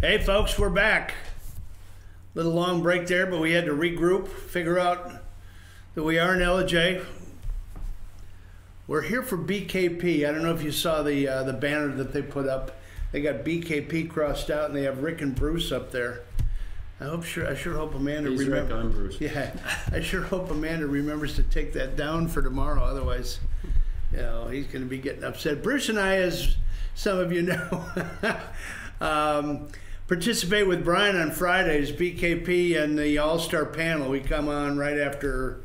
Hey folks, we're back. Little long break there, but we had to regroup, figure out that we are in LJ. We're here for BKP. I don't know if you saw the banner that they put up. They got BKP crossed out, and they have Rick and Bruce up there. I sure hope Amanda remembers. Rick, I'm Bruce. Yeah, I sure hope Amanda remembers to take that down for tomorrow. Otherwise, you know, he's going to be getting upset. Bruce and I, as some of you know, participate with Brian on Fridays, BKP and the All-Star panel. We come on right after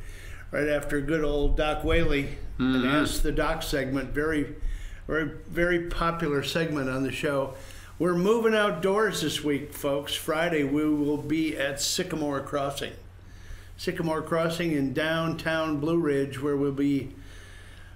good old Doc Whaley and Ask the Doc segment. Very, very, very popular segment on the show. We're moving outdoors this week, folks. Friday we will be at Sycamore Crossing. Sycamore Crossing in downtown Blue Ridge, where we'll be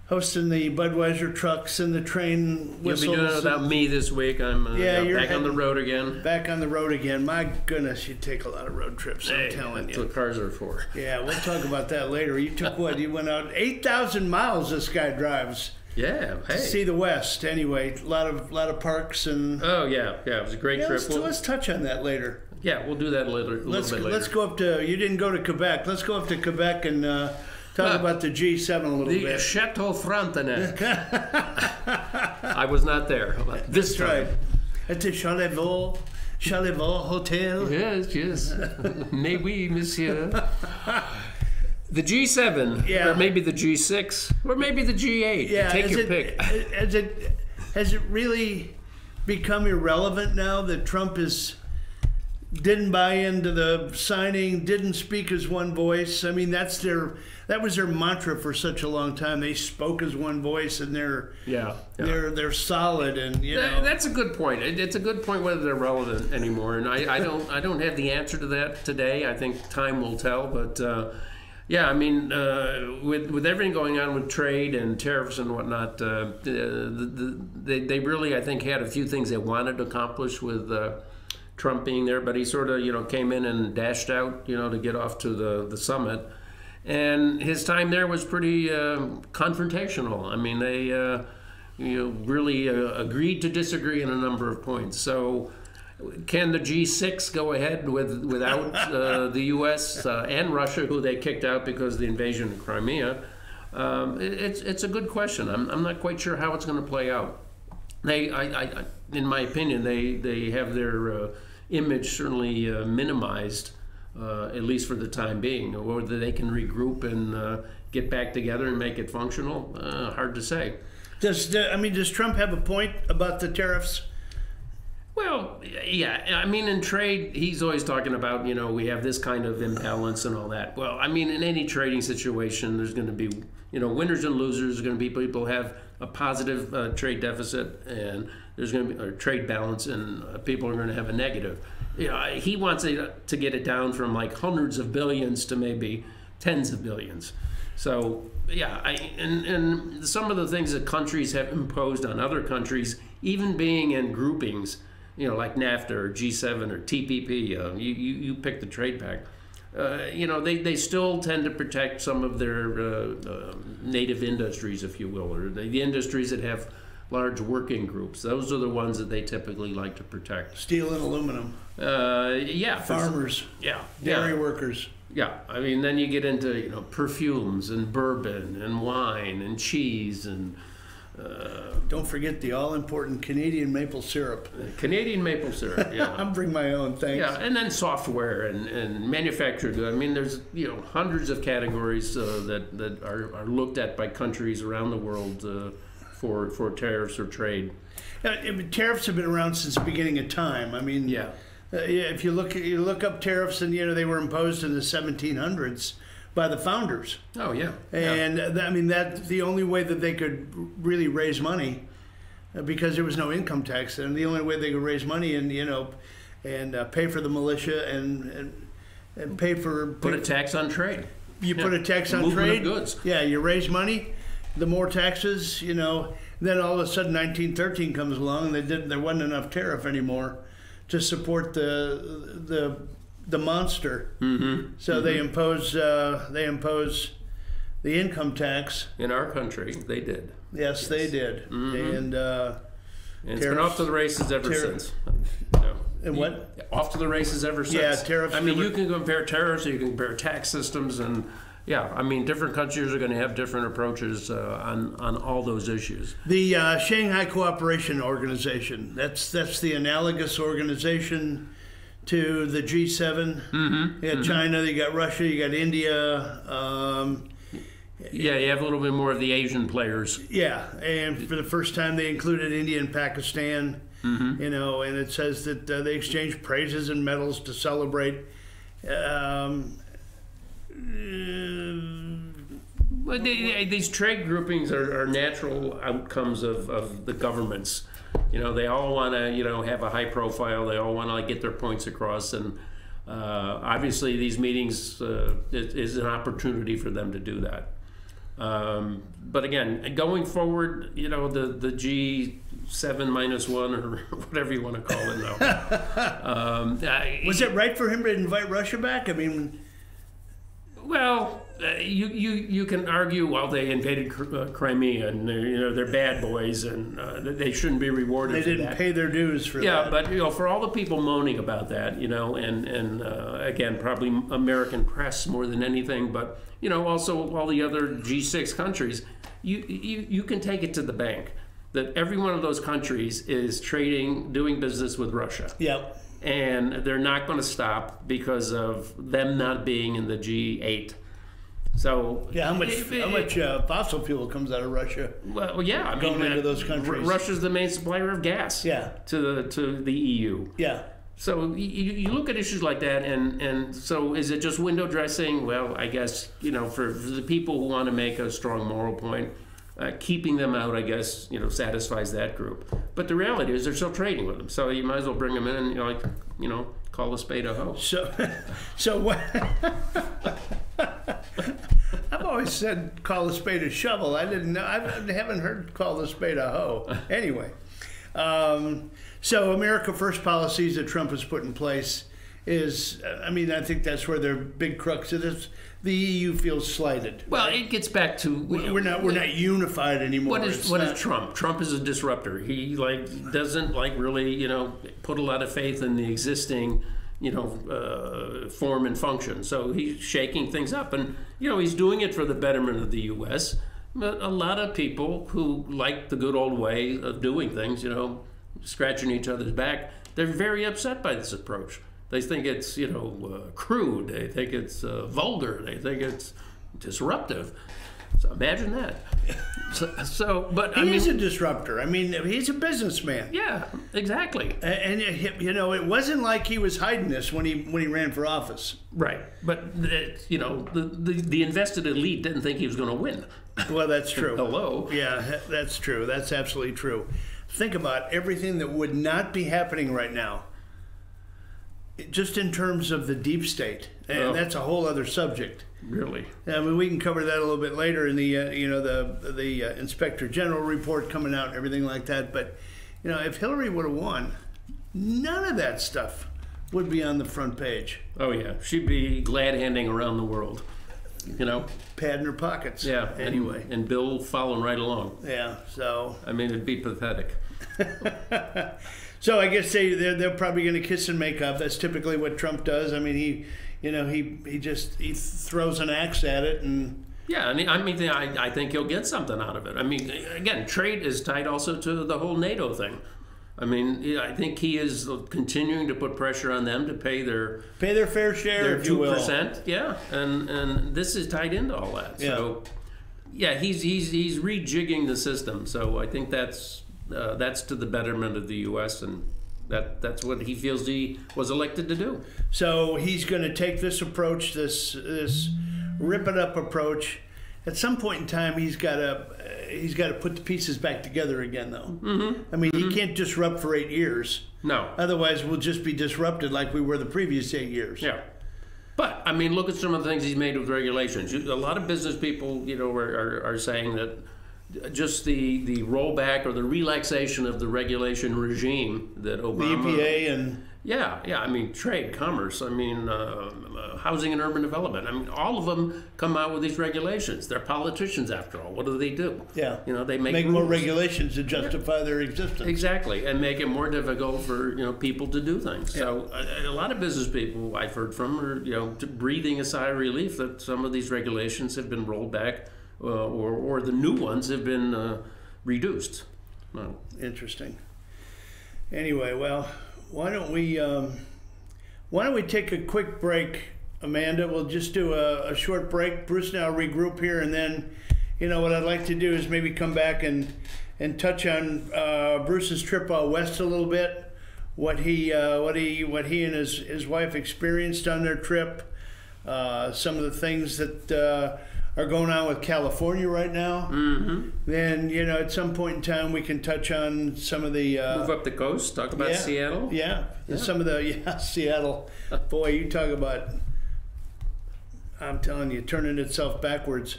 hosting the Budweiser trucks and the train whistles. You'll be doing it without me this week. I'm back on the road again. Back on the road again. My goodness, you take a lot of road trips, I'm telling you. That's what cars are for. Yeah, we'll talk about that later. You took what? You went out 8,000 miles this guy drives. Yeah, hey. To see the West, anyway. A lot of parks and... Oh, yeah, it was a great trip. Let's touch on that later. Yeah, we'll do that a little bit later. Let's go up to... You didn't go to Quebec. Let's go up to Quebec and... talk about the G7 a little bit. The Chateau Frontenac. I was not there this time. Right. At the Charlevoix Hotel. Yes. Mais oui, monsieur. The G7, or maybe the G6, or maybe the G8. Yeah, take your pick. Has it really become irrelevant now that Trump didn't buy into the signing, didn't speak as one voice? I mean, that was their mantra for such a long time. They spoke as one voice, and they're solid, and you know. That's a good point. It's a good point whether they're relevant anymore, and I don't have the answer to that today. I think time will tell, but I mean, with everything going on with trade and tariffs and whatnot, they really, I think, had a few things they wanted to accomplish with Trump being there, but he sort of, came in and dashed out, to get off to the summit. And his time there was pretty confrontational. I mean, they really agreed to disagree on a number of points. So can the G6 go ahead without the U.S. And Russia, who they kicked out because of the invasion of Crimea? It's a good question. I'm not quite sure how it's going to play out. In my opinion, they have their image certainly minimized, at least for the time being. Or whether they can regroup and get back together and make it functional, hard to say. Does Trump have a point about the tariffs? Well, yeah. I mean, in trade, he's always talking about, we have this kind of imbalance and all that. Well, I mean, in any trading situation, there's going to be, winners and losers. There's going to be people who have a positive trade deficit, and there's going to be a trade balance, and people are going to have a negative. He wants to get it down from like hundreds of billions to maybe tens of billions. So, and some of the things that countries have imposed on other countries, even being in groupings, like NAFTA or G7 or TPP, you pick the trade pact. They still tend to protect some of their native industries, if you will, or the industries that have large working groups. Those are the ones that they typically like to protect. Steel and aluminum. Farmers. Dairy workers. Yeah, I mean, then you get into perfumes and bourbon and wine and cheese and. Don't forget the all-important Canadian maple syrup. Canadian maple syrup, yeah. I'll bring my own, thanks. Yeah, and then software and manufactured goods. I mean, there's hundreds of categories that are looked at by countries around the world for tariffs or trade. Tariffs have been around since the beginning of time. I mean, if you look up tariffs, and they were imposed in the 1700s. By the founders. Oh, yeah. And that's the only way that they could really raise money, because there was no income tax, and the only way they could raise money and pay for the militia and pay for put a tax on trade. You put a tax on movement trade. Of goods. Yeah, you raise money, the more taxes. Then all of a sudden 1913 comes along, and there wasn't enough tariff anymore to support the monster. So they impose the income tax. In our country, they did. Yes, they did. And it's been off to the races ever since. And what? Off to the races ever since. Yeah, tariffs. I mean, you can compare tariffs, or you can compare tax systems, and yeah, I mean, different countries are going to have different approaches on all those issues. The Shanghai Cooperation Organization, that's the analogous organization to the G7. Mm-hmm. You got China, you got Russia, you got India. Yeah, you have a little bit more of the Asian players. Yeah, and for the first time they included India and Pakistan. Mm-hmm. You know, and it says that they exchange praises and medals to celebrate. Well, these trade groupings are natural outcomes of the governments. You know, they all want to, have a high profile. They all want to get their points across, and obviously these meetings is an opportunity for them to do that. But again, going forward, the G7 minus one, or whatever you want to call it now. Was it right for him to invite Russia back? I mean, well, you can argue, well, they invaded Crimea, and they're bad boys, and they shouldn't be rewarded. They didn't pay their dues for that. Yeah, but for all the people moaning about that, and again, probably American press more than anything, but also all the other G6 countries, you can take it to the bank that every one of those countries is doing business with Russia. Yep. And they're not going to stop because of them not being in the G8. So yeah, how much fossil fuel comes out of Russia? Well, yeah, I mean, into those countries. Russia's the main supplier of gas. Yeah. To the EU. Yeah. So you look at issues like that, and so is it just window dressing? Well, I guess for the people who want to make a strong moral point, keeping them out, I guess, satisfies that group. But the reality is they're still trading with them, so you might as well bring them in and call a spade a hoe. So what? I've always said call a spade a shovel. I didn't know. I haven't heard call a spade a hoe. Anyway, so America First policies that Trump has put in place is, I think that's where their big crux is. The EU feels slighted. Well, it gets back to we're not unified anymore. What is Trump? Trump is a disruptor. He doesn't really put a lot of faith in the existing form and function. So he's shaking things up, and he's doing it for the betterment of the U.S. But a lot of people who like the good old way of doing things, scratching each other's back, they're very upset by this approach. They think it's crude. They think it's vulgar. They think it's disruptive. So imagine that. But he is a disruptor. I mean, he's a businessman. Yeah, exactly. And it wasn't like he was hiding this when he ran for office. Right. But the invested elite didn't think he was going to win. Well, that's true. Hello. Yeah, that's true. That's absolutely true. Think about everything that would not be happening right now, just in terms of the deep state, and that's a whole other subject. Really? I mean, we can cover that a little bit later in the the Inspector General report coming out and everything like that. But if Hillary would have won, none of that stuff would be on the front page. Oh yeah, she'd be glad handing around the world. Pad in her pockets. Yeah. Anyway. And Bill following right along. Yeah. So. I mean, it'd be pathetic. So I guess they're probably going to kiss and make up. That's typically what Trump does. I mean, he throws an axe at it and. Yeah, I think he'll get something out of it. I mean, again, trade is tied also to the whole NATO thing. I mean, I think he is continuing to put pressure on them to pay their fair share, their 2%. Yeah, and this is tied into all that. Yeah. So, yeah, he's rejigging the system. So I think that's to the betterment of the U.S. and that's what he feels he was elected to do. So he's going to take this approach, this rip it up approach. At some point in time, he's got to put the pieces back together again, though. Mm-hmm. I mean, he can't disrupt for 8 years. No. Otherwise, we'll just be disrupted like we were the previous 8 years. Yeah. But I mean, look at some of the things he's made with regulations. A lot of business people, are saying that just the rollback or the relaxation of the regulation regime that Obama, the EPA and Yeah, yeah. I mean, trade, commerce. I mean, housing and urban development. I mean, all of them come out with these regulations. They're politicians, after all. What do? Yeah. You know, they make more rules. regulations to justify their existence. Exactly, and make it more difficult for people to do things. Yeah. So a lot of business people I've heard from are breathing a sigh of relief that some of these regulations have been rolled back, or the new ones have been reduced. Well, interesting. Anyway, well, why don't we take a quick break, Amanda? We'll just do a short break. Bruce and I'll regroup here, and then, what I'd like to do is maybe come back and touch on Bruce's trip out west a little bit, what he and his wife experienced on their trip, some of the things that are going on with California right now. Mm-hmm. Then, at some point in time, we can touch on some of the... move up the coast, talk about Seattle. Yeah, some of the... Seattle. Boy, you talk about... I'm telling you, turning itself backwards.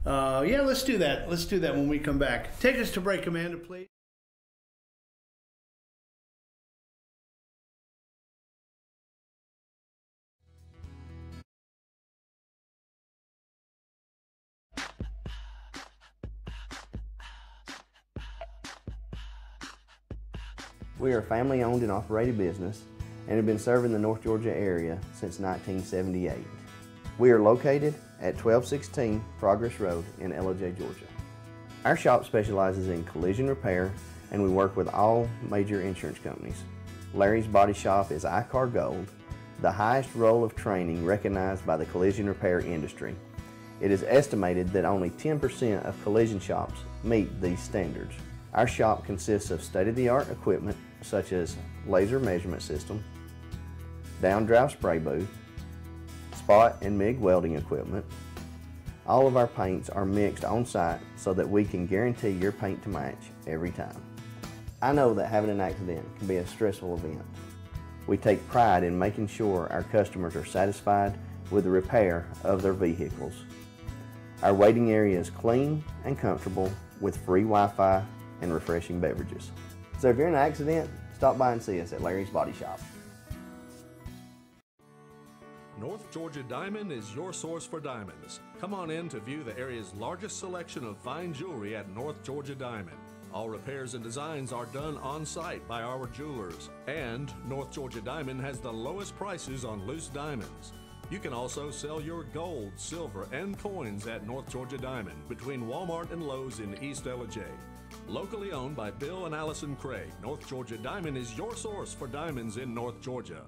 Let's do that. Let's do that when we come back. Take us to break, Amanda, please. We are a family-owned and operated business and have been serving the North Georgia area since 1978. We are located at 1216 Progress Road in LJ, Georgia. Our shop specializes in collision repair, and we work with all major insurance companies. Larry's Body Shop is ICAR Gold, the highest role of training recognized by the collision repair industry. It is estimated that only 10% of collision shops meet these standards. Our shop consists of state-of-the-art equipment such as laser measurement system, down-drive spray booth, spot and MIG welding equipment. All of our paints are mixed on-site so that we can guarantee your paint to match every time. I know that having an accident can be a stressful event. We take pride in making sure our customers are satisfied with the repair of their vehicles. Our waiting area is clean and comfortable with free Wi-Fi and refreshing beverages. So if you're in an accident, stop by and see us at Larry's Body Shop. North Georgia Diamond is your source for diamonds. Come on in to view the area's largest selection of fine jewelry at North Georgia Diamond. All repairs and designs are done on-site by our jewelers, and North Georgia Diamond has the lowest prices on loose diamonds. You can also sell your gold, silver, and coins at North Georgia Diamond between Walmart and Lowe's in East LJ. Locally owned by Bill and Allison Craig, North Georgia Diamond is your source for diamonds in North Georgia.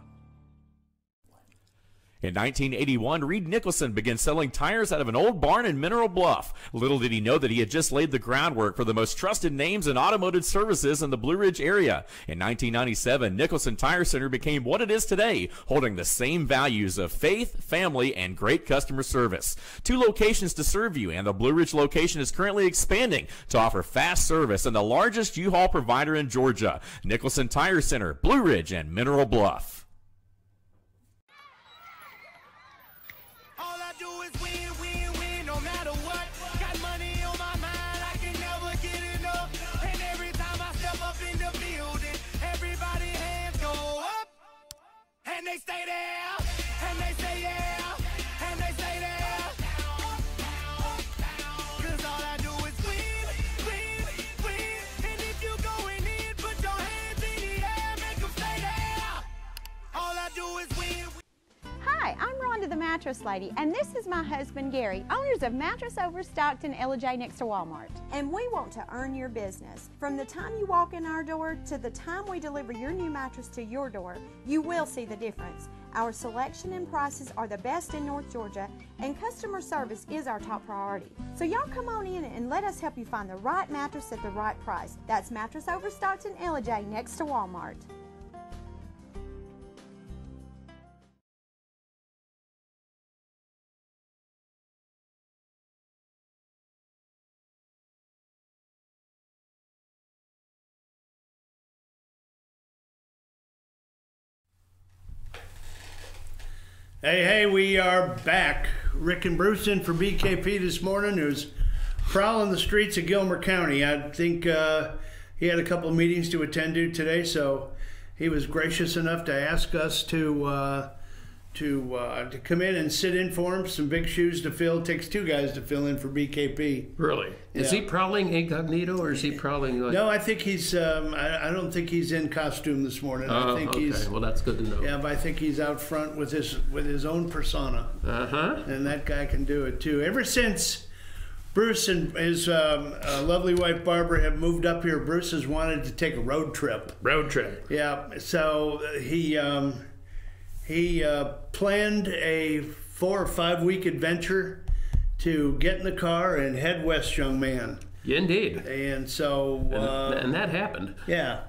In 1981, Reed Nicholson began selling tires out of an old barn in Mineral Bluff. Little did he know that he had just laid the groundwork for the most trusted names in automotive services in the Blue Ridge area. In 1997, Nicholson Tire Center became what it is today, holding the same values of faith, family, and great customer service. 2 locations to serve you, and the Blue Ridge location is currently expanding to offer fast service and the largest U-Haul provider in Georgia. Nicholson Tire Center, Blue Ridge, and Mineral Bluff. And they stay there, and they say yeah, and they say there. Cause all I do is win. And if you going in, put your hands in the air, make them stay there. All I do is win. Hi, I'm Rhonda the Mattress Lady, and this is my husband Gary, owners of Mattress Overstocked in LJ next to Walmart. And we want to earn your business. From the time you walk in our door to the time we deliver your new mattress to your door, you will see the difference. Our selection and prices are the best in North Georgia, and customer service is our top priority. So y'all come on in and let us help you find the right mattress at the right price. That's Mattress Overstocked in LJ next to Walmart. Hey, we are back. Rick and Bruce in for BKP this morning, who's prowling the streets of Gilmer County. I think he had a couple of meetings to attend to today, so he was gracious enough to ask us to come in and sit in for him. Some big shoes to fill. Takes 2 guys to fill in for BKP. Really? Is he prowling incognito, or is he prowling like... No, I think he's. I don't think he's in costume this morning. I think he's. Well, that's good to know. Yeah, but I think he's out front with his own persona. And that guy can do it too. Ever since Bruce and his lovely wife Barbara have moved up here, Bruce has wanted to take a road trip. Road trip. Yeah, so he planned a 4 or 5 week adventure to get in the car and head west, young man. Indeed. And so... and that happened. Yeah.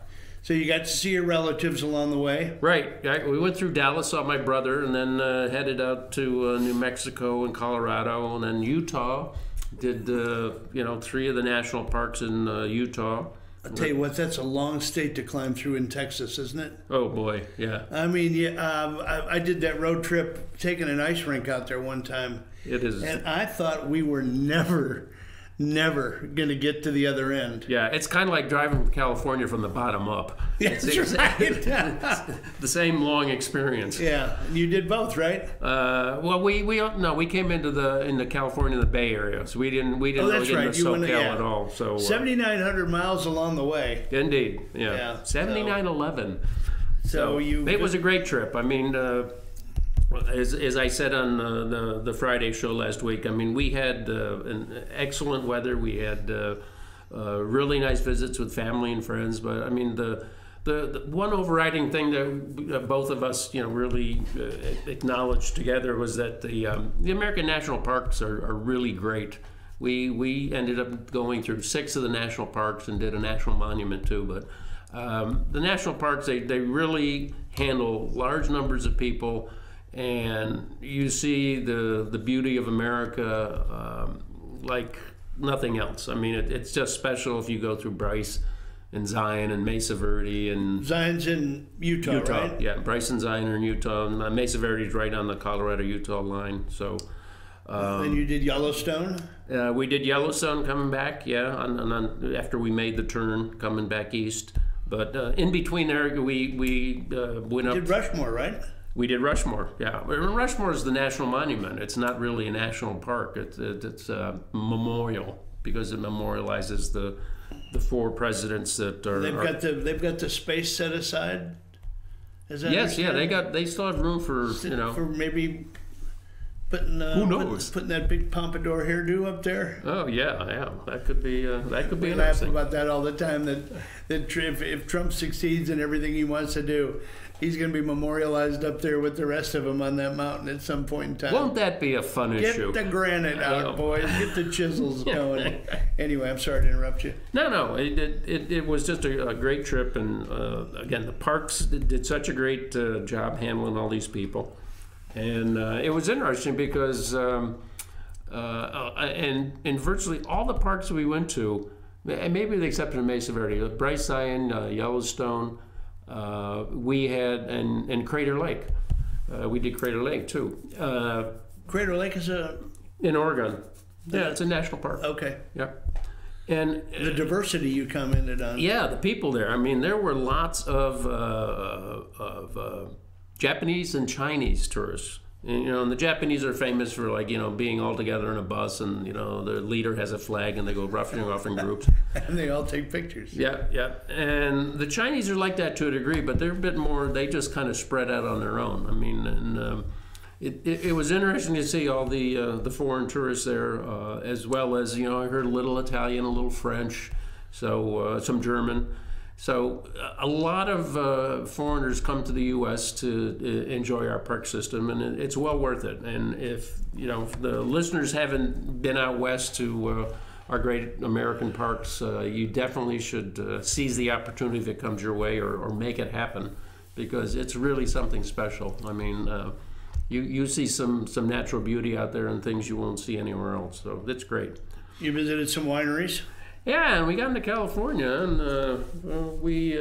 So you got to see your relatives along the way? Right. We went through Dallas, saw my brother, and then headed out to New Mexico and Colorado, and then Utah. Did, 3 of the national parks in Utah. I'll tell you what, that's a long state to climb through in Texas, isn't it? Oh, boy, yeah. I mean, I did that road trip taking an ice rink out there one time. It is. And I thought we were never going to get to the other end. Yeah, it's kind of like driving from California from the bottom up. Yeah, that's right. The same long experience. Yeah, you did both, right? Well, we came into California, the Bay Area, so we didn't really get into SoCal at all. So 7,900 miles along the way. Indeed, yeah. 7911. It was a great trip. I mean, as I said on the Friday show last week, I mean, we had an excellent weather. We had really nice visits with family and friends. But I mean, the one overriding thing that both of us, really acknowledged together was that the American national parks are really great. We ended up going through 6 of the national parks and did a national monument too. But the national parks, they really handle large numbers of people. And you see the beauty of America like nothing else. I mean, it's just special if you go through Bryce and Zion and Mesa Verde. And Zion's in Utah, right? Yeah, Bryce and Zion are in Utah. And Mesa Verde's right on the Colorado-Utah line. So. And you did Yellowstone? We did Yellowstone coming back, after we made the turn coming back east. But in between there, we went up. You did Rushmore, right? We did Rushmore, yeah. Rushmore is the national monument. It's not really a national park. It's a memorial because it memorializes the 4 presidents that are. They've got the space set aside. Yes, yeah. They still have room for for maybe putting who knows putting that big pompadour hairdo up there. Oh yeah. That could be We laugh about that all the time. That if Trump succeeds in everything he wants to do, he's going to be memorialized up there with the rest of them on that mountain at some point in time. Won't that be a fun issue? Get the granite out, boys. Get the chisels going. Anyway, I'm sorry to interrupt you. No. It was just a great trip. And, again, the parks did such a great job handling all these people. And it was interesting because in virtually all the parks we went to, and maybe with the exception of Mesa Verde, Bryce, Zion, Yellowstone, we had, and Crater Lake. We did Crater Lake too. Crater Lake is in Oregon. Yeah, it's a national park. Okay. Yep. And the diversity you commented on. Yeah, the people there. I mean, there were lots of Japanese and Chinese tourists. And the Japanese are famous for being all together in a bus, and the leader has a flag, and they go roughing off in groups. And they all take pictures. Yeah. And the Chinese are like that to a degree, but they're a bit more. They just kind of spread out on their own. I mean, and it was interesting to see all the foreign tourists there, as well as I heard a little Italian, a little French, so some German. So a lot of foreigners come to the U.S. to enjoy our park system, and it's well worth it. And if the listeners haven't been out west to our great American parks, you definitely should seize the opportunity if it comes your way, or make it happen, because it's really something special. I mean, you see some natural beauty out there and things you won't see anywhere else. So it's great. You visited some wineries? Yeah, and we got into California, and we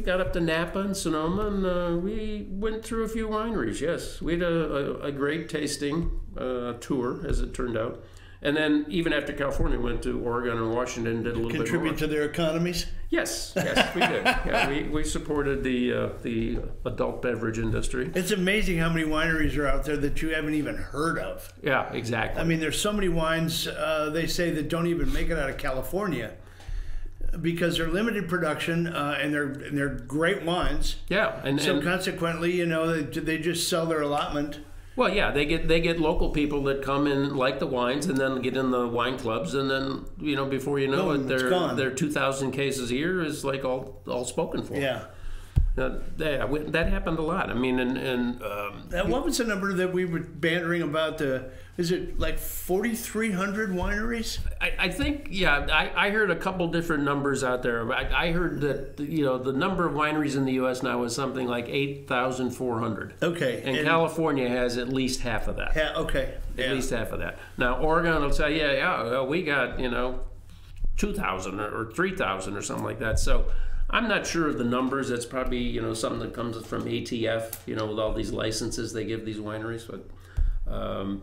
got up to Napa and Sonoma, and we went through a few wineries. Yes, we had a great tasting tour, as it turned out, And then even after California, went to Oregon and Washington, did a little bit more. Contribute to their economies? Yes, we did. Yeah, we supported the adult beverage industry. It's amazing how many wineries are out there that you haven't even heard of. Yeah, exactly. I mean, there's so many wines, they say, that don't even make it out of California because they're limited production and they're great wines. Yeah, and consequently, you know, they just sell their allotment. Well, yeah, they get local people that come in, like the wines, and then get in the wine clubs, and then, you know, before you know it, their 2,000 cases a year is like all spoken for. Yeah. That happened a lot. I mean, what was the number that we were bantering about? Is it like 4,300 wineries? I think, yeah, I heard a couple different numbers out there. I heard that, you know, the number of wineries in the U.S. now is something like 8,400. Okay. And California has at least half of that. Okay. At least half of that. Now, Oregon will say, we got, you know, 2,000 or 3,000 or something like that. So I'm not sure of the numbers. That's probably, you know, something that comes from ATF, you know, with all these licenses they give these wineries. But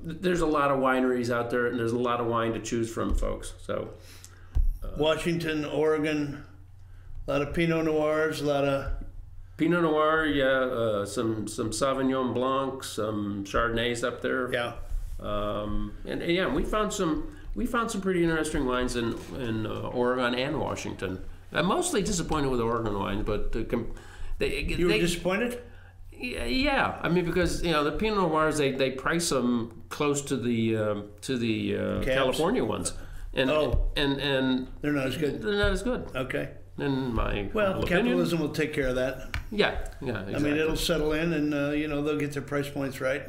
there's a lot of wineries out there, and there's a lot of wine to choose from, folks. So Washington, Oregon, a lot of Pinot Noirs, a lot of Pinot Noir, some Sauvignon Blanc, some Chardonnays up there. Yeah. And we found some pretty interesting wines in Oregon and Washington. I'm mostly disappointed with the Oregon wine, but you were disappointed? Yeah, I mean, because, you know, the Pinot Noirs, they price them close to the California ones, and they're not as good. They're not as good. Okay. In my capitalism will take care of that. Yeah, exactly. I mean, it'll settle in, and you know, they'll get their price points right.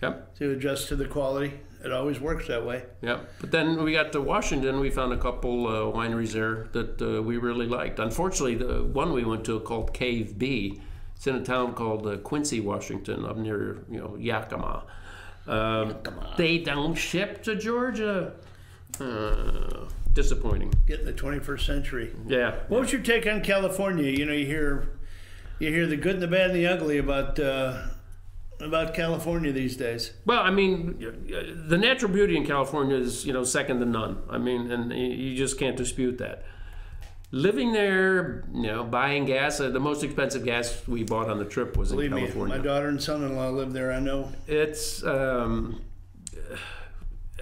Yep. To adjust to the quality. It always works that way. Yeah, but then we got to Washington. We found a couple wineries there that we really liked. Unfortunately, the one we went to called Cave B. It's in a town called Quincy, Washington, up near, you know, Yakima. They don't ship to Georgia. Disappointing. Getting the 21st century. Yeah. What was your take on California? You know, you hear the good and the bad and the ugly about California these days. Well, I mean, the natural beauty in California is, you know, second to none. I mean, and you just can't dispute that. Living there, you know, buying gas, the most expensive gas we bought on the trip was in California. Believe me, my daughter and son-in-law live there, I know. It's, you know,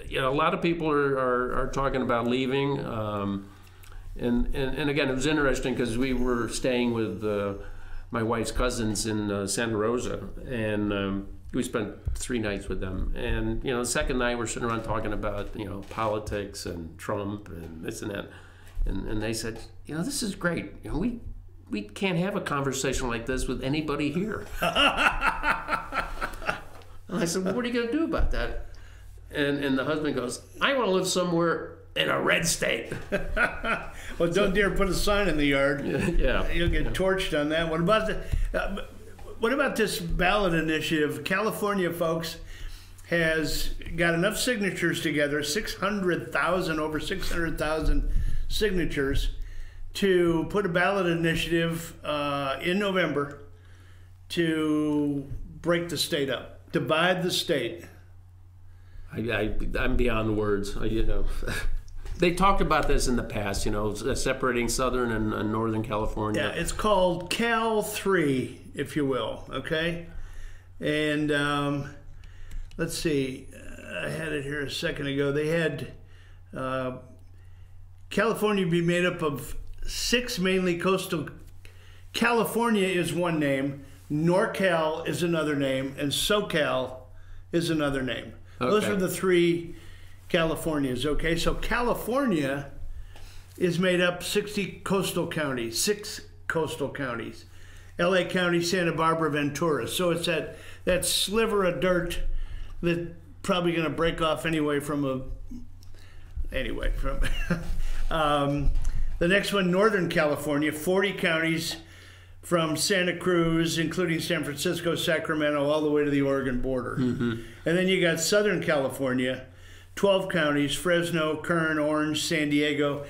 a lot of people are talking about leaving. And again, it was interesting because we were staying with my wife's cousins in Santa Rosa, and we spent 3 nights with them. And, you know, the second night we're sitting around talking about, you know, politics and Trump and this and that. And they said, you know, this is great. You know, we can't have a conversation like this with anybody here. And I said, well, what are you going to do about that? And the husband goes, I want to live somewhere in a red state. Well, don't dare put a sign in the yard. Yeah. You'll get torched on that. What about this ballot initiative? California, folks, has got enough signatures together, over 600,000 signatures, to put a ballot initiative in November to break the state up, divide the state. I'm beyond words. You know, they talked about this in the past. You know, separating Southern and Northern California. Yeah, it's called Cal 3, if you will. Okay, and let's see. I had it here a second ago. They had California be made up of 6 mainly coastal. California is one name, NorCal is another name, and SoCal is another name. Okay. Those are the 3 Californias, okay? So California is made up 6 coastal counties. LA County, Santa Barbara, Ventura. So it's that sliver of dirt that's probably going to break off anyway from the next one, Northern California, 40 counties from Santa Cruz, including San Francisco, Sacramento, all the way to the Oregon border. Mm-hmm. And then you got Southern California, 12 counties, Fresno, Kern, Orange, San Diego.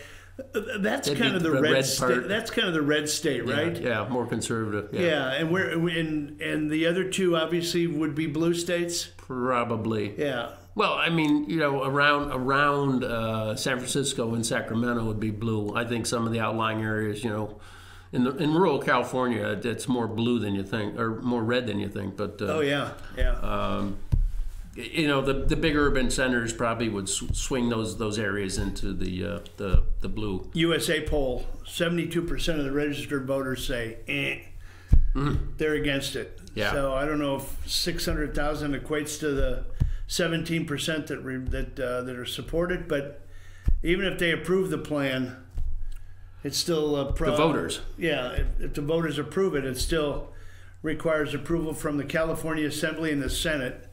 That's kind of the red state. That's kind of the red state, right? Yeah, more conservative. Yeah, and the other 2 obviously would be blue states. Probably. Yeah. Well, I mean, you know, around San Francisco and Sacramento would be blue. I think some of the outlying areas, you know, in rural California, it's more blue than you think, or more red than you think. But Oh yeah. you know, the big urban centers probably would swing those areas into the blue. USA poll: 72% of the registered voters say, they're against it. Yeah. So I don't know if 600,000 equates to the 17% that are supported, but even if they approve the plan, it's still The voters. Yeah, if the voters approve it, it still requires approval from the California Assembly and the Senate,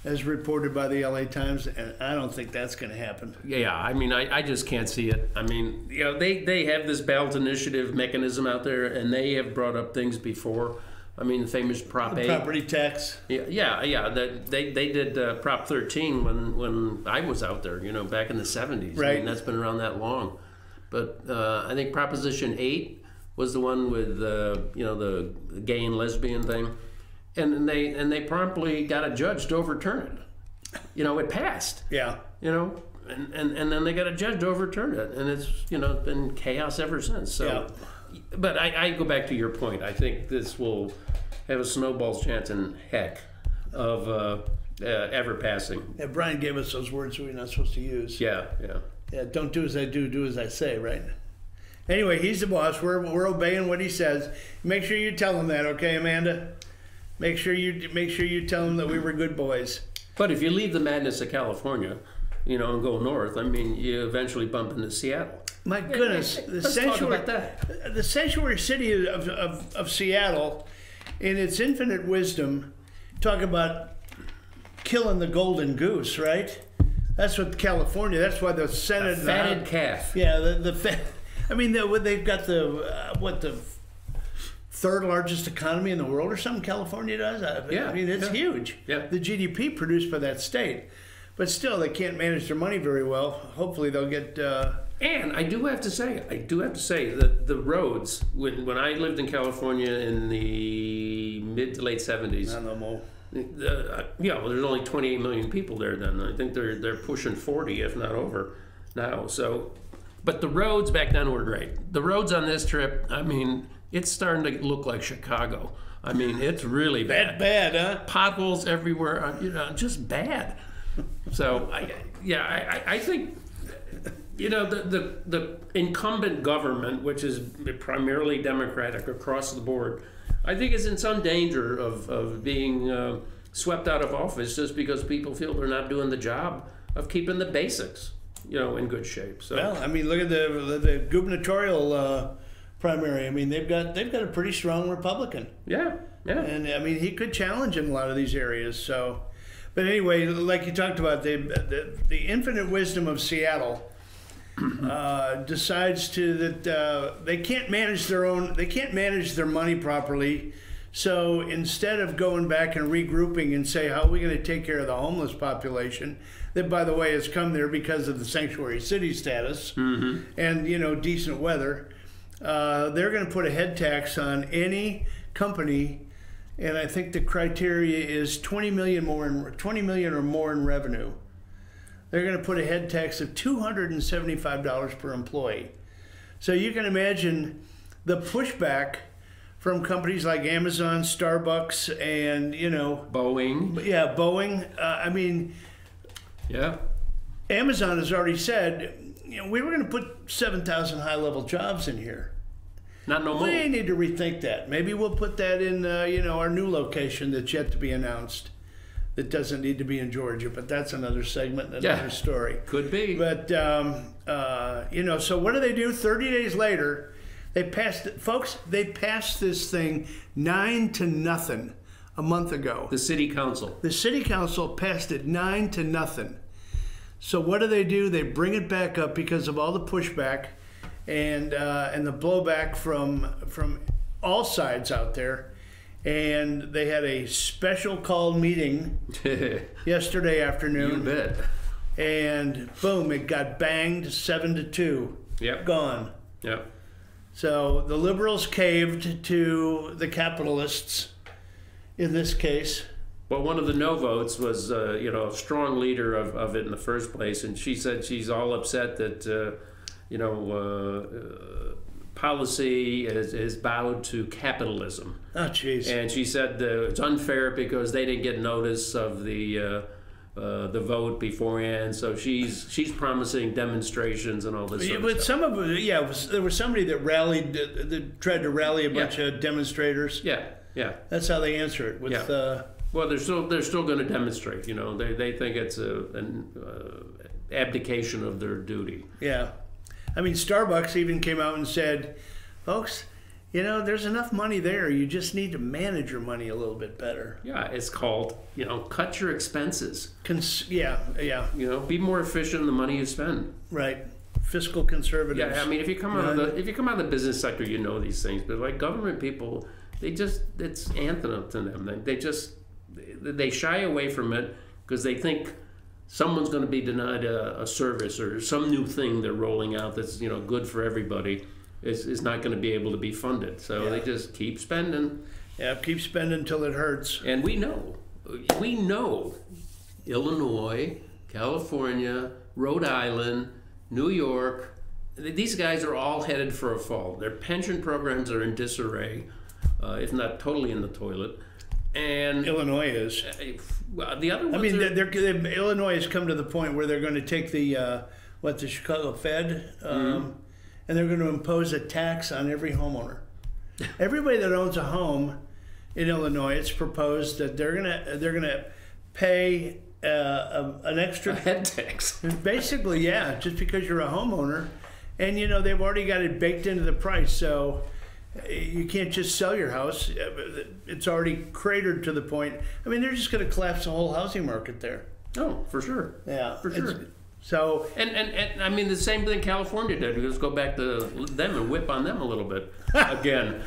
as reported by the LA Times, and I don't think that's going to happen. Yeah, I mean, I just can't see it. I mean, you know, they have this ballot initiative mechanism out there, and they have brought up things before. I mean, the famous Prop 8. Property tax. Yeah. That they did Prop 13 when I was out there, you know, back in the 70s. Right. I mean, that's been around that long. But I think Proposition 8 was the one with, you know, the gay and lesbian thing. And they promptly got a judge to overturn it. You know, it passed. Yeah. You know, and then they got a judge to overturn it, and it's, you know, been chaos ever since. So, but I go back to your point. I think this will have a snowball's chance in heck of ever passing. Yeah, Brian gave us those words we're not supposed to use. Yeah. Yeah, don't do as I do as I say, right? Anyway, he's the boss. We're obeying what he says. Make sure you tell him that, okay, Amanda? Make sure you tell him that we were good boys. But if you leave the madness of California, you know, and go north, I mean, you eventually bump into Seattle. My goodness, Let's talk about that. The sanctuary city of Seattle, in its infinite wisdom, talk about killing the golden goose, right? That's what California. That's why the Senate. A fatted calf. Yeah, I mean, they've got the third largest economy in the world or something. California does. I mean, it's huge. Yeah. The GDP produced by that state, but still, they can't manage their money very well. Hopefully, they'll get. And I do have to say that the roads, when I lived in California in the mid to late 70s, I don't know, Mo. well, there's only 28 million people there then. I think they're pushing 40, if not over, now. So, but the roads back then were great. The roads on this trip, I mean, it's starting to look like Chicago. I mean, it's really bad. Bad, huh? Potholes everywhere, you know, just bad. So, I think, you know, the incumbent government, which is primarily Democratic across the board, I think is in some danger of being swept out of office just because people feel they're not doing the job of keeping the basics, you know, in good shape. So, Well, I mean, look at the gubernatorial primary. I mean, they've got a pretty strong Republican. yeah. And I mean, he could challenge in a lot of these areas. So, but anyway, like you talked about, the infinite wisdom of Seattle decides that they can't manage their money properly. So instead of going back and regrouping and say, how are we going to take care of the homeless population, that by the way has come there because of the sanctuary city status and, you know, decent weather, they're going to put a head tax on any company. And I think the criteria is 20 million or more in revenue. They're going to put a head tax of $275 per employee. So you can imagine the pushback from companies like Amazon, Starbucks, and, you know, Boeing. Yeah, Boeing. I mean, Yeah. Amazon has already said, you know, we were going to put 7,000 high-level jobs in here. Not no more. We need to rethink that. Maybe we'll put that in, you know, our new location that's yet to be announced. That doesn't need to be in Georgia, but that's another segment, another story. Could be. But you know, so what do? 30 days later, they passed it, folks. They passed this thing 9-0 a month ago. The city council. The city council passed it 9-0. So what do? They bring it back up because of all the pushback and the blowback from all sides out there. And they had a special called meeting yesterday afternoon. You bet. And boom, it got banged 7-2. Yep. Gone. Yep. So the liberals caved to the capitalists in this case. Well, one of the no votes was, a strong leader of it in the first place, and she said she's all upset that, policy is bowed to capitalism. Oh, jeez. And she said it's unfair because they didn't get notice of the vote beforehand. So she's promising demonstrations and all this. Sort of But stuff. some of it, there was somebody that rallied, that tried to rally a bunch of demonstrators. Yeah. That's how they answer it. With Well, they're still going to demonstrate. They think it's an abdication of their duty. Yeah. I mean, Starbucks even came out and said, folks, there's enough money there. You just need to manage your money a little bit better. Yeah, it's called, cut your expenses. Yeah. Be more efficient in the money you spend. Right. Fiscal conservatives. Yeah, I mean, if you come out of the business sector, you know these things. But like government people, it's anthem to them. They shy away from it because they think someone's going to be denied a service or some new thing they're rolling out that's good for everybody is not going to be able to be funded. So they just keep spending. Yeah, keep spending until it hurts. And we know Illinois, California, Rhode Island, New York, these guys are all headed for a fall. Their pension programs are in disarray, if not totally in the toilet. And Illinois is. The other ones. I mean, Illinois has come to the point where they're going to take the Chicago Fed, and they're going to impose a tax on every homeowner. Everybody that owns a home in Illinois, it's proposed that they're gonna pay an extra head tax. Basically, yeah, just because you're a homeowner, and they've already got it baked into the price, so. You can't just sell your house. It's already cratered to the point. I mean, they're just going to collapse the whole housing market there. Oh, for sure. Yeah, for sure. So and I mean the same thing California did. Let's go back to them and whip on them a little bit again.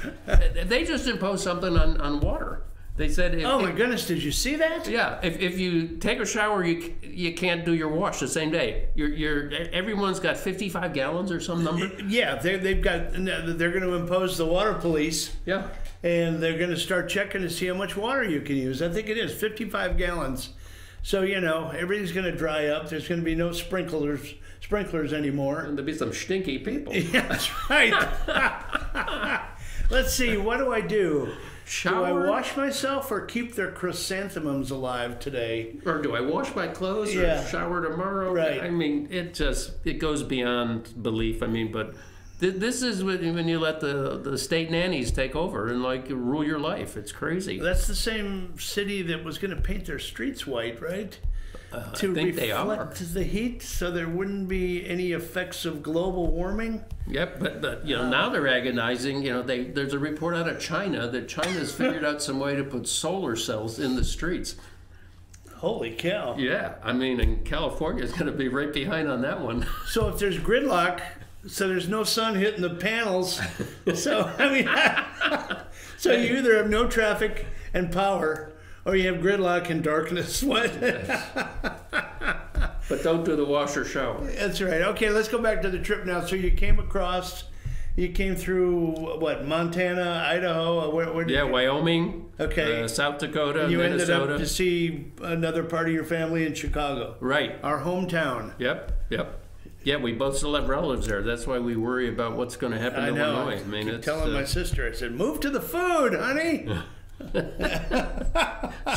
They just imposed something on water. They said, "Oh my goodness, did you see that?" Yeah, if you take a shower, you can't do your wash the same day. Everyone's got 55 gallons or some number. Yeah, they're going to impose the water police. Yeah, and they're going to start checking to see how much water you can use. I think it is 55 gallons. So everything's going to dry up. There's going to be no sprinklers anymore. And there'll be some stinky people. Yeah, that's right. Let's see. What do I do? Shower? Do I wash myself or keep their chrysanthemums alive today? Or do I wash my clothes or shower tomorrow? Right. I mean, it goes beyond belief. I mean, but this is when you let the state nannies take over and rule your life. It's crazy. That's the same city that was going to paint their streets white, right? To think they are. reflect the heat so there wouldn't be any effects of global warming. Yep, but now they're agonizing. There's a report out of China that China's figured out some way to put solar cells in the streets. Holy cow. Yeah, I mean, and California's going to be right behind on that one. So if there's gridlock, so there's no sun hitting the panels. So, I mean, so you either have no traffic and power, or you have gridlock and darkness. What? But don't do the wash or shower. That's right. Okay, let's go back to the trip now. So you came through, what, Montana, Idaho? Where Wyoming, okay. South Dakota, you Minnesota. ended up to see another part of your family in Chicago. Right. Our hometown. Yep. Yeah, we both still have relatives there. That's why we worry about what's going to happen I in know. Illinois. I mean, keep telling my sister, I said, move to the food, honey.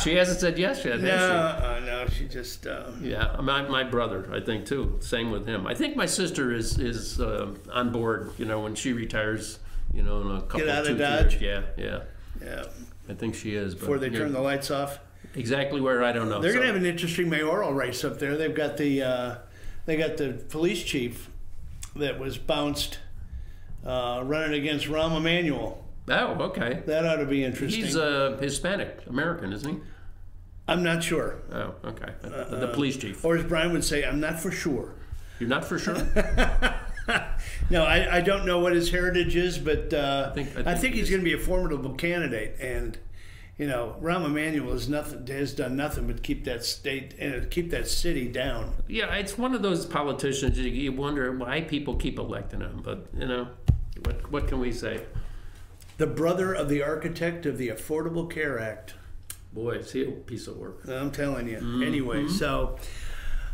She hasn't said yes yet, has she? No, she just... Yeah, my brother, I think, too. Same with him. I think my sister is on board, when she retires, in a couple Get out of 2 Dodge? years. Yeah. Yeah. I think she is. Before they turn the lights off? Exactly where, I don't know. They're going to have an interesting mayoral race up there. They've got the police chief that was bounced running against Rahm Emanuel. Oh, okay. That ought to be interesting. He's Hispanic American, isn't he? I'm not sure. Oh, okay. The police chief. Or as Brian would say, I'm not for sure. You're not for sure? No, I don't know what his heritage is, but I think he's going to be a formidable candidate. And Rahm Emanuel has done nothing but keep that state and keep that city down. Yeah, it's one of those politicians you wonder why people keep electing him. But what can we say? The brother of the architect of the Affordable Care Act. Boy, is he a piece of work. I'm telling you. Anyway, so,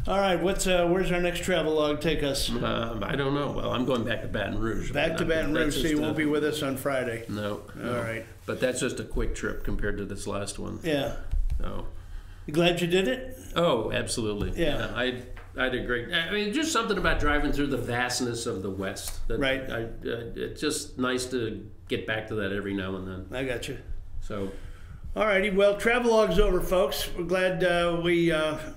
all right, where's our next travel log take us? I don't know. Well, I'm going back to Baton Rouge. Back to Baton Rouge, so you won't be with us on Friday. No. All right. But that's just a quick trip compared to this last one. Yeah. So. You glad you did it? Oh, absolutely. Yeah. I had a great. I mean, just something about driving through the vastness of the West. That Right. It's just nice to get back to that every now and then. I got you. So. All righty. Well, travelog's over, folks. We're glad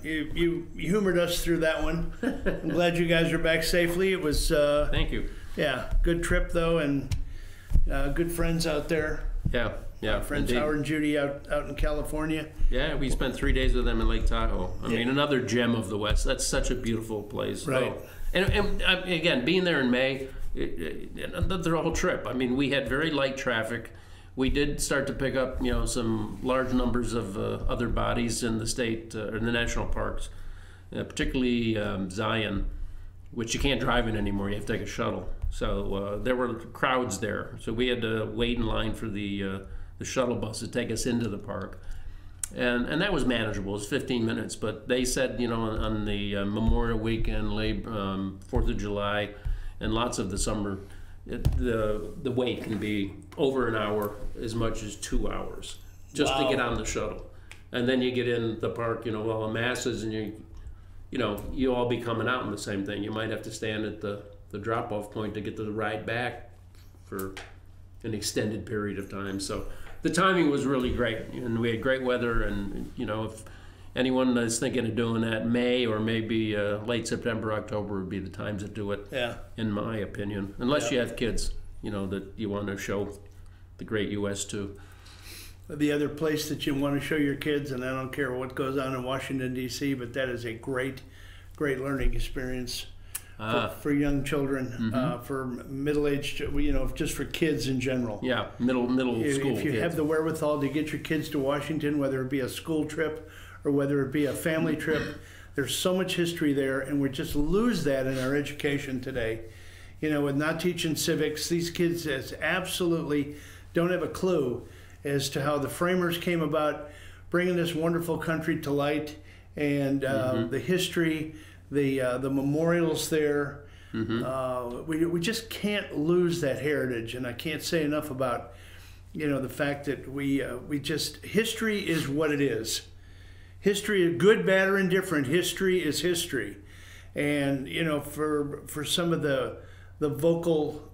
you humored us through that one. I'm glad you guys are back safely. It was. Thank you. Yeah, good trip though, and good friends out there. Yeah. Yeah. Friends indeed. Howard and Judy out in California. Yeah, we spent 3 days with them in Lake Tahoe. I mean, another gem of the West. That's such a beautiful place. Right. Oh. And again, being there in May, the whole trip. I mean, we had very light traffic. We did start to pick up, some large numbers of other bodies in the state, in the national parks, particularly Zion, which you can't drive in anymore. You have to take a shuttle. So there were crowds there. So we had to wait in line for the shuttle bus to take us into the park. And that was manageable. It was 15 minutes. But they said, on the Memorial Weekend, 4th of July, and lots of the summer, the wait can be over an hour, as much as 2 hours, just to get on the shuttle. And then you get in the park, all the masses, and you all be coming out in the same thing. You might have to stand at the drop-off point to get the ride back for an extended period of time. So the timing was really great, and we had great weather. And if anyone is thinking of doing that, May or maybe late September, October would be the times to do it. Yeah. In my opinion, unless you have kids, that you want to show the great U.S. to. The other place that you want to show your kids, and I don't care what goes on in Washington, D.C., but that is a great learning experience for young children, for middle-aged, just for kids in general. Yeah, middle school If you kids. have the wherewithal to get your kids to Washington, whether it be a school trip or whether it be a family trip, there's so much history there, and we just lose that in our education today. With not teaching civics, these kids absolutely don't have a clue as to how the framers came about bringing this wonderful country to light, and the history, the memorials there. We just can't lose that heritage, and I can't say enough about the fact that we just, history is what it is. History is good, bad, or indifferent. History is history, and for some of the vocal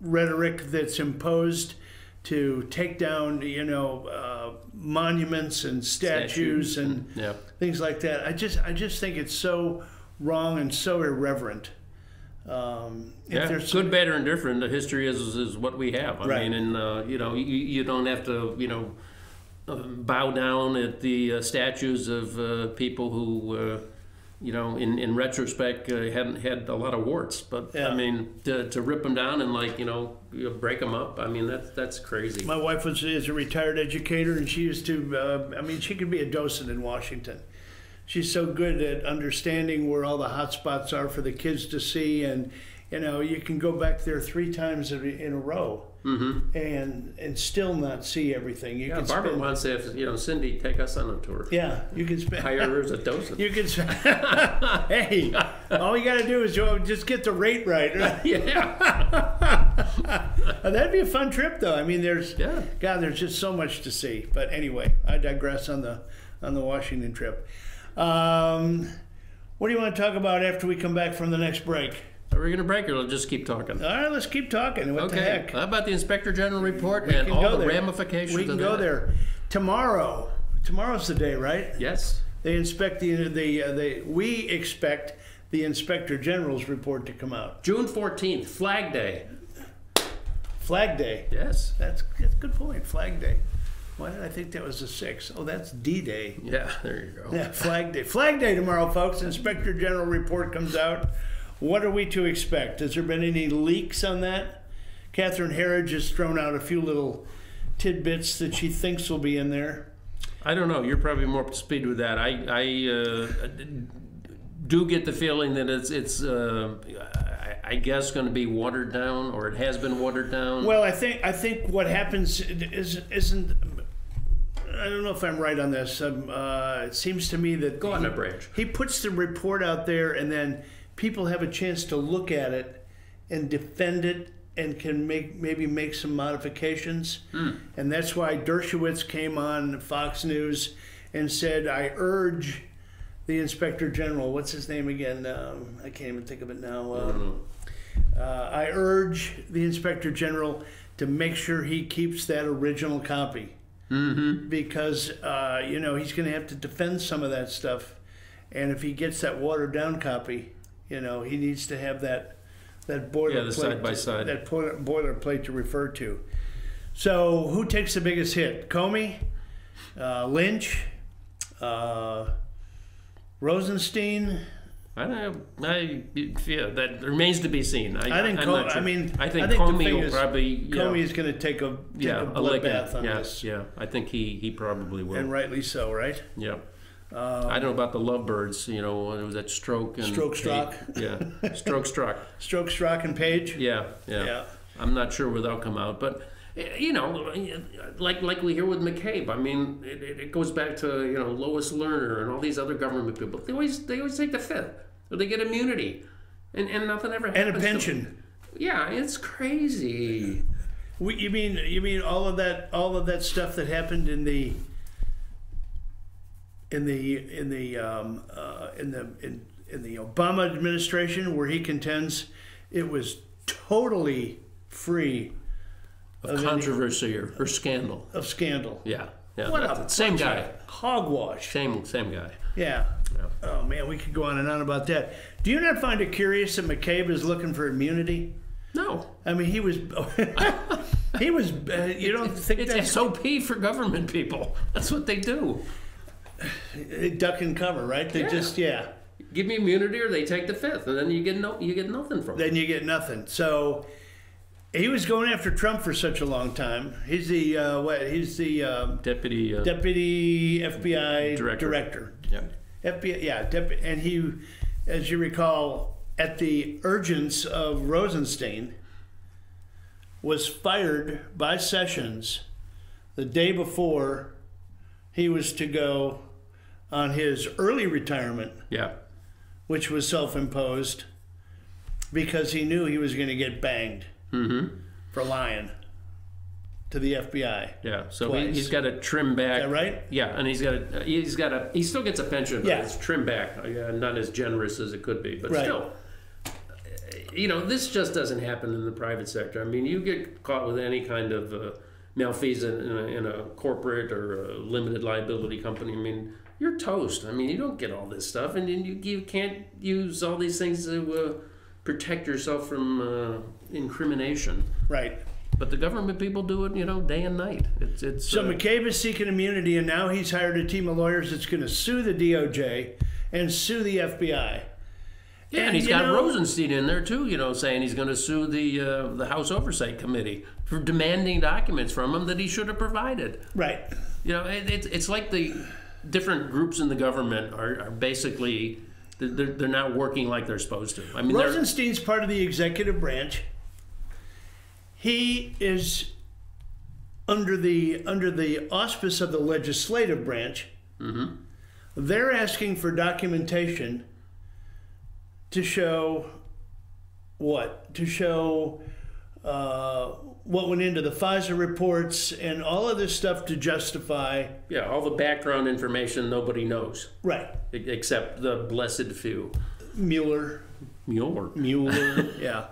rhetoric that's imposed to take down, monuments and statues and things like that. I just think it's so wrong and so irreverent. Good, bad, or indifferent. The history is what we have. I mean, and you don't have to bow down at the statues of people who. In retrospect, hadn't had a lot of warts, but I mean, to rip them down and break them up, I mean, that's crazy. My wife is a retired educator, and she used to, she could be a docent in Washington. She's so good at understanding where all the hot spots are for the kids to see, and you can go back there 3 times in a row and still not see everything. You can Barbara wants to have, Cindy take us on a tour. Yeah, you can spend. Hire her as a docent. You can spend. Hey, all you got to do is just get the rate right. That'd be a fun trip, though. I mean, there's just so much to see. But anyway, I digress on the Washington trip. What do you want to talk about after we come back from the next break? Are we going to break, or we'll just keep talking? All right, let's keep talking. What the heck? How about the Inspector General report and all the ramifications of that? We can go there. Tomorrow's the day, right? Yes. They inspect we expect the Inspector General's report to come out. June 14th, Flag Day. Flag Day? Yes. That's a good point, Flag Day. Why did I think that was the 6th? Oh, that's D-Day. Yeah, there you go. Yeah, Flag Day. Flag Day tomorrow, folks. Inspector General report comes out. What are we to expect? Has there been any leaks on that? Catherine Herridge has thrown out a few little tidbits that she thinks will be in there. I don't know. You're probably more up to speed with that. I do get the feeling that it's I guess going to be watered down, or it has been watered down. Well, I think what happens isn't. don't know if I'm right on this. It seems to me that Go on a branch. he puts the report out there, and then people have a chance to look at it and defend it, and can maybe make some modifications. And that's why Dershowitz came on Fox News and said, "I urge the Inspector General." What's his name again? I can't even think of it now. I urge the Inspector General to make sure he keeps that original copy. Because he's going to have to defend some of that stuff, and if he gets that watered down copy, he needs to have that boilerplate, the side by side, that boilerplate to refer to. So who takes the biggest hit? Comey, Lynch, Rosenstein? I don't know. That remains to be seen. I think Comey will probably. Comey is going to take a bloodbath on this. Yeah, I think he probably will. And rightly so, right? Yeah. I don't know about the lovebirds. It was that Stroke and Stroke. Yeah, Stroke. Stroke and Page. Yeah. I'm not sure where they'll come out, but like we hear with McCabe. I mean, it goes back to Lois Lerner and all these other government people. They always take the fifth, or they get immunity, and nothing ever happens. And a pension. Yeah, it's crazy. You mean all of that stuff that happened in the Obama administration, where he contends it was totally free of controversy or scandal. Of scandal. Yeah. What a same guy. Hogwash. Same guy. Yeah. Oh man, we could go on and on about that. Do you not find it curious that McCabe is looking for immunity? No. I mean, he was. He was. You don't think it's SOP for government people? That's what they do. They duck and cover, right? They just give me immunity, or they take the fifth, and then you get nothing from it. Then you get nothing. So he was going after Trump for such a long time. He's the deputy FBI director. Yeah. FBI, and he, as you recall, at the urgence of Rosenstein, was fired by Sessions the day before he was to go on his early retirement. Yeah. Which was self-imposed, because he knew he was going to get banged for lying to the FBI. Yeah, so he's got to trim back. Is that right? Yeah, and he still gets a pension, but it's trimmed back, not as generous as it could be, but still. This just doesn't happen in the private sector. I mean, you get caught with any kind of malfeasance in a corporate or a limited liability company. I mean, you're toast. I mean, you don't get all this stuff, and you can't use all these things to protect yourself from incrimination. Right. But the government people do it, day and night. It's so McCabe is seeking immunity, and now he's hired a team of lawyers that's going to sue the DOJ and sue the FBI. Yeah, and he's got Rosenstein in there too, saying he's going to sue the House Oversight Committee for demanding documents from him that he should have provided. Right. It's like the different groups in the government are basically they're not working like they're supposed to. I mean, Rosenstein's part of the executive branch. He is under the auspice of the legislative branch. They're asking for documentation to show what? To show what went into the FISA reports and all of this stuff to justify. Yeah, all the background information nobody knows. Right. Except the blessed few. Mueller, yeah.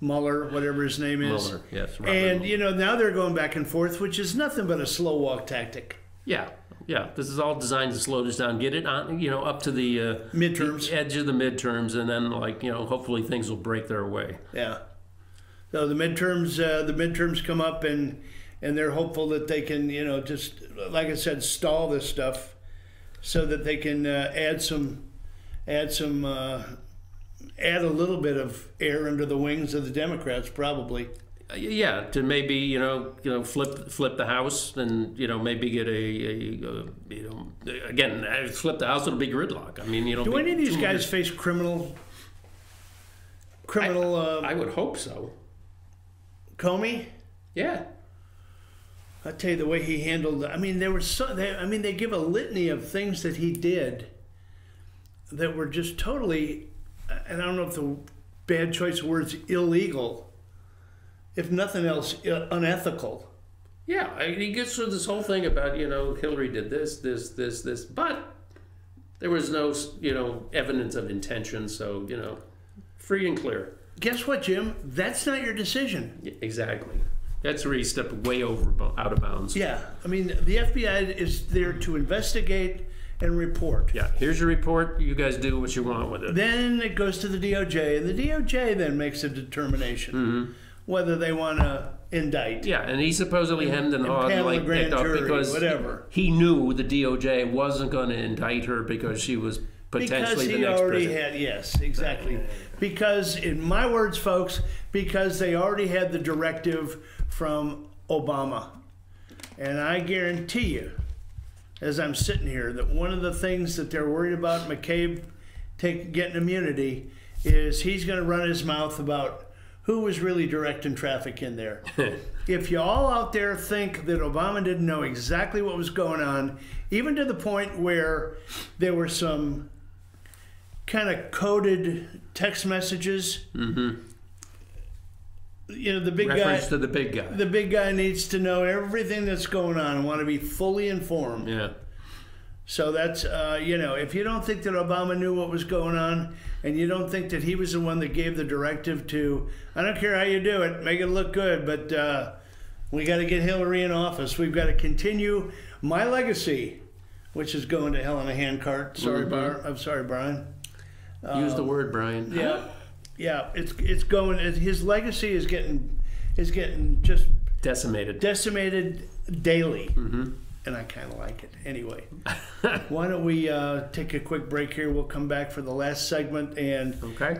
Mueller, whatever his name is. Mueller, yes. Robert And, Mueller. Now they're going back and forth, which is nothing but a slow walk tactic. Yeah. This is all designed to slow this down, get it on, up to the midterms, the edge of the midterms, and then hopefully things will break their way. Yeah. So the midterms come up, and they're hopeful that they can, just like I said, stall this stuff, so that they can add a little bit of air under the wings of the Democrats, probably. Yeah, to maybe flip the House, and maybe get again, flip the House, it'll be gridlock. I mean, do any of these guys face criminal? I would hope so. Comey? Yeah. I'll tell you the way he handled. I mean, they give a litany of things that he did that were just totally, and I don't know if the bad choice of words, illegal, if nothing else, unethical. Yeah, he gets through this whole thing about, Hillary did this, but there was no, evidence of intention, so, free and clear. Guess what, Jim? That's not your decision. Yeah, exactly. That's where he stepped way out of bounds. Yeah, I mean, the FBI is there to investigate and report. Yeah, here's your report. You guys do what you want with it. Then it goes to the DOJ, and the DOJ then makes a determination whether they want to indict. Yeah, and he supposedly hemmed and hawed like grand jury, because whatever. He knew the DOJ wasn't going to indict her because she was potentially the next president. Yes, exactly. Because, in my words, folks, because they already had the directive from Obama. And I guarantee you, as I'm sitting here, that one of the things that they're worried about McCabe getting immunity is he's going to run his mouth about who was really directing traffic in there. If you all out there think that Obama didn't know exactly what was going on, even to the point where there were some kind of coded text messages, the big Reference guy, to the big guy. The big guy needs to know everything that's going on and want to be fully informed. Yeah. So that's, if you don't think that Obama knew what was going on, and you don't think that he was the one that gave the directive to, I don't care how you do it, make it look good, but we got to get Hillary in office. We've got to continue my legacy, which is going to hell in a handcart. Sorry, I'm sorry, Brian. Use the word, Brian. Yeah, it's going. His legacy is getting just decimated daily, and I kind of like it. Anyway, why don't we take a quick break here? We'll come back for the last segment, and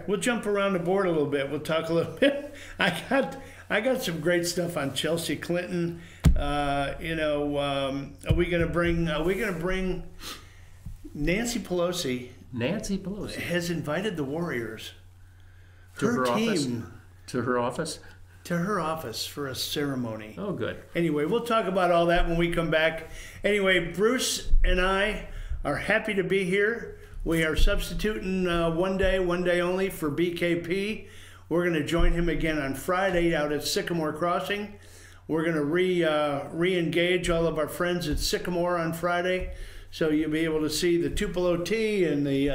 we'll jump around the board a little bit. We'll talk a little bit. I got some great stuff on Chelsea Clinton. Are we gonna bring Nancy Pelosi? Nancy Pelosi has invited the Warriors. To her office? Team. To her office? To her office for a ceremony. Oh, good. Anyway, we'll talk about all that when we come back. Anyway, Bruce and I are happy to be here. We are substituting one day only for BKP. We're going to join him again on Friday out at Sycamore Crossing. We're going to re-engage all of our friends at Sycamore on Friday. So you'll be able to see the Tupelo T and the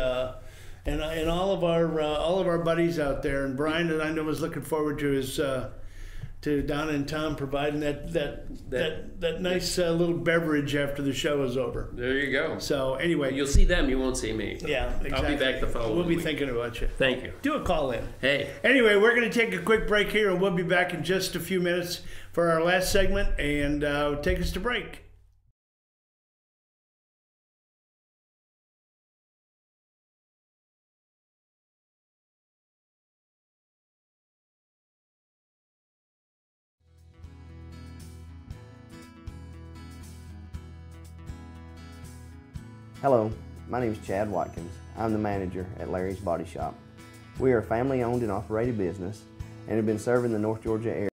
and all of our buddies out there. And Brian, and I know, was looking forward to his to Don and Tom providing that nice little beverage after the show is over. There you go. So anyway, you'll see them. You won't see me. Yeah, exactly. I'll be back the following week. We'll be thinking about you. Thank you. Do a call in. Hey. Anyway, we're going to take a quick break here, and we'll be back in just a few minutes for our last segment, and take us to break. Hello, my name is Chad Watkins. I'm the manager at Larry's Body Shop. We are a family-owned and operated business and have been serving the North Georgia area